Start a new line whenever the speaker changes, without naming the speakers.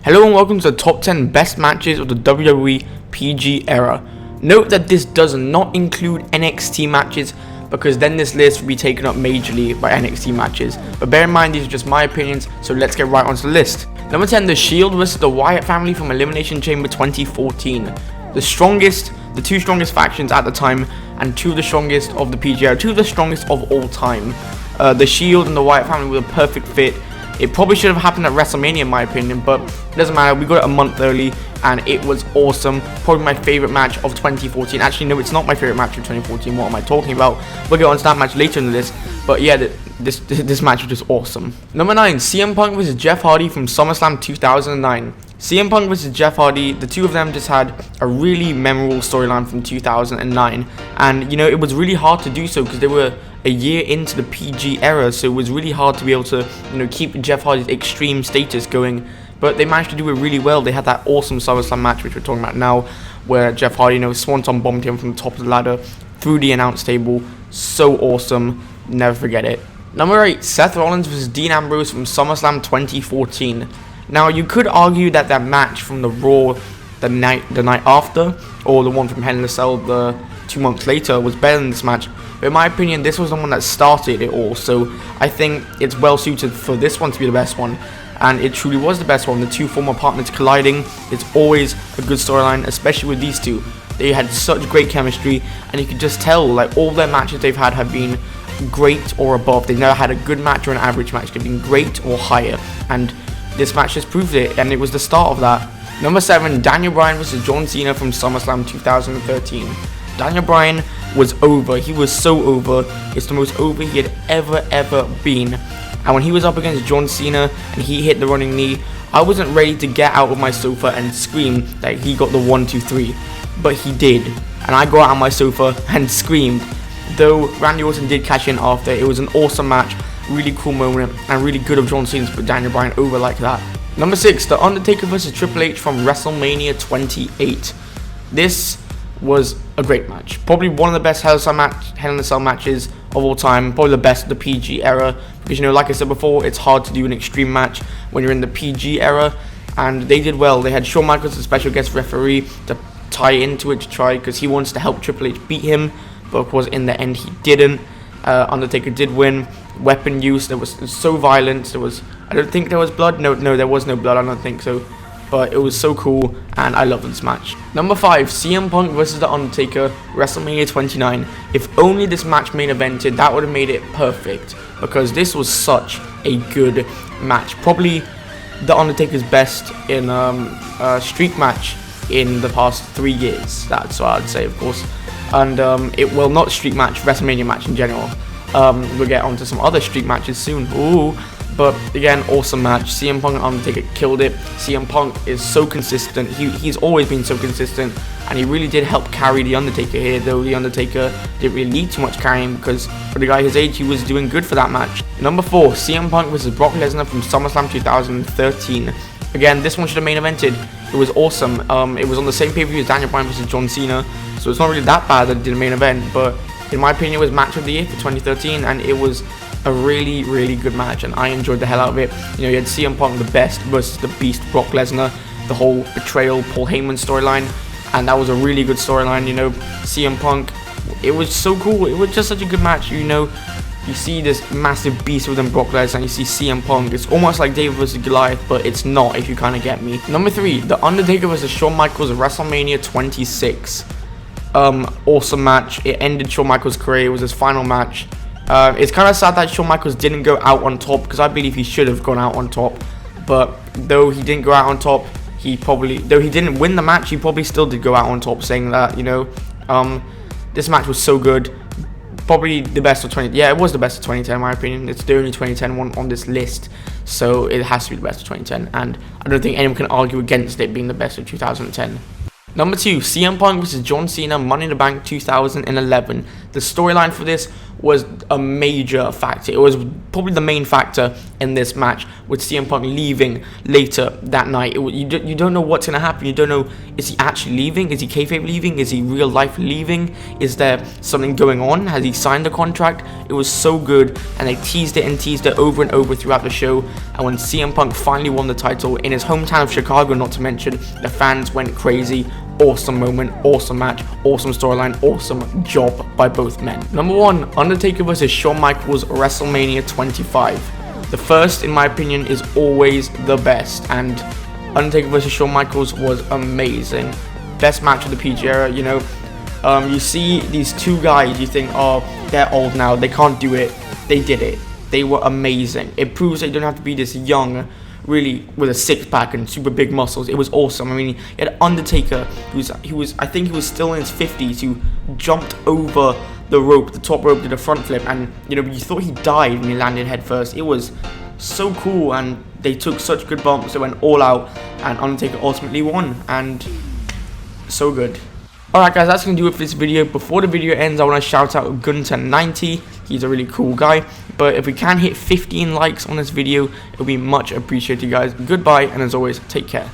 Hello and welcome to the top 10 best matches of the WWE PG era. Note that this does not include NXT matches because then this list will be taken up majorly by NXT matches. But bear in mind these are just my opinions, so let's get right onto the list. Number 10, The Shield versus the Wyatt Family from Elimination Chamber 2014. The two strongest factions at the time and two of the strongest of the PG era, two of the strongest of all time. The Shield and the Wyatt Family were a perfect fit. It probably should have happened at WrestleMania in my opinion, but it doesn't matter. We got it a month early and it was awesome. Probably my favorite match of 2014. Actually, no, it's not my favorite match of 2014. What am I talking about? We'll get on to that match later in the list. But yeah, this match was just awesome. Number 9, CM Punk vs Jeff Hardy from SummerSlam 2009. CM Punk vs Jeff Hardy, the two of them just had a really memorable storyline from 2009. And, you know, it was really hard to do so because they were a year into the PG era, so it was really hard to be able to, you know, keep Jeff Hardy's extreme status going. But they managed to do it really well. They had that awesome SummerSlam match, which we're talking about now, where Jeff Hardy, you know, swanton bombed him from the top of the ladder through the announce table. So awesome. Never forget it. Number 8, Seth Rollins vs Dean Ambrose from SummerSlam 2014. Now, you could argue that that match from the Raw the night after, or the one from Hell in a Cell the 2 months later, was better than this match. But in my opinion, this was the one that started it all. So I think it's well suited for this one to be the best one. And it truly was the best one. The two former partners colliding. It's always a good storyline, especially with these two. They had such great chemistry, and you could just tell, like, all their matches they've had have been great or above. They've never had a good match or an average match. They've been great or higher. And this match just proved it, and it was the start of that. Number 7, Daniel Bryan vs John Cena from SummerSlam 2013. Daniel Bryan was over. He was so over. It's the most over he had ever been. And when he was up against John Cena and he hit the running knee, I wasn't ready to get out of my sofa and scream that he got the 1, 2, 3. But he did. And I got out of my sofa and screamed. Though Randy Orton did cash in after, it was an awesome match. Really cool moment and really good of John Cena to put Daniel Bryan over like that. Number 6, The Undertaker vs Triple H from WrestleMania 28. This was a great match. Probably one of the best Hell in a Cell matches of all time. Probably the best of the PG era. Because, you know, like I said before, it's hard to do an extreme match when you're in the PG era. And they did well. They had Shawn Michaels as a special guest referee to tie into it to try, because he wants to help Triple H beat him. But of course, in the end, he didn't. Undertaker did win. Weapon use, it was so violent. I don't think there was blood. No, there was no blood. I don't think so. But it was so cool, and I loved this match. Number 5, CM Punk vs The Undertaker, WrestleMania 29. If only this match main evented, that would have made it perfect, because this was such a good match. Probably The Undertaker's best in a streak match in the past 3 years. That's what I'd say, of course. And not streak match, WrestleMania match in general. We'll get onto some other streak matches soon. Ooh. But again, awesome match. CM Punk and Undertaker killed it. CM Punk is so consistent. He's always been so consistent, and he really did help carry The Undertaker here, though The Undertaker didn't really need too much carrying, because for the guy his age, he was doing good for that match. Number 4, CM Punk vs Brock Lesnar from SummerSlam 2013. Again, this one should have main evented. It was awesome. It was on the same pay-per-view as Daniel Bryan vs John Cena, so it's not really that bad that it did a main event, but in my opinion, it was match of the year for 2013, and it was a really good match, and I enjoyed the hell out of it. You know, you had CM Punk, the best, versus the beast Brock Lesnar, the whole betrayal Paul Heyman storyline, and that was a really good storyline. You know, CM Punk, it was so cool. It was just such a good match. You know, you see this massive beast within Brock Lesnar, and you see CM Punk. It's almost like David vs Goliath, but it's not, if you kind of get me. Number 3, The Undertaker vs Shawn Michaels at WrestleMania 26. Awesome match. It ended Shawn Michaels' career. It was his final match. It's kind of sad that Shawn Michaels didn't go out on top, because I believe he should have gone out on top. But though he didn't go out on top, though he didn't win the match, he probably still did go out on top, saying that, you know, this match was so good. Probably the best of 20. Yeah, it was the best of 2010 in my opinion. It's the only 2010 one on this list, so it has to be the best of 2010. And I don't think anyone can argue against it being the best of 2010. Number 2, CM Punk vs John Cena, Money in the Bank 2011. The storyline for this was a major factor. It was probably the main factor in this match, with CM Punk leaving later that night. You don't know what's going to happen. You don't know, is he actually leaving? Is he kayfabe leaving? Is he real life leaving? Is there something going on? Has he signed a contract? It was so good, and they teased it over and over throughout the show. And when CM Punk finally won the title in his hometown of Chicago, not to mention, the fans went crazy. Awesome moment, awesome match, awesome storyline, awesome job by both men. Number 1, Undertaker vs. Shawn Michaels, WrestleMania 25. The first, in my opinion, is always the best, and Undertaker vs. Shawn Michaels was amazing. Best match of the PG era, you know. You see these two guys, you think, oh, they're old now, they can't do it. They did it. They were amazing. It proves that you don't have to be this young, really, with a six-pack and super big muscles. It was awesome. I mean, you had Undertaker, I think he was still in his 50s, who jumped over the rope, the top rope, did a front flip, and you know, you thought he died when he landed head first. It was so cool, and they took such good bumps. They went all out, and Undertaker ultimately won, and so good. Alright guys, that's going to do it for this video. Before the video ends, I want to shout out Gunter90. He's a really cool guy. But if we can hit 15 likes on this video, it'll be much appreciated, guys. Goodbye, and as always, take care.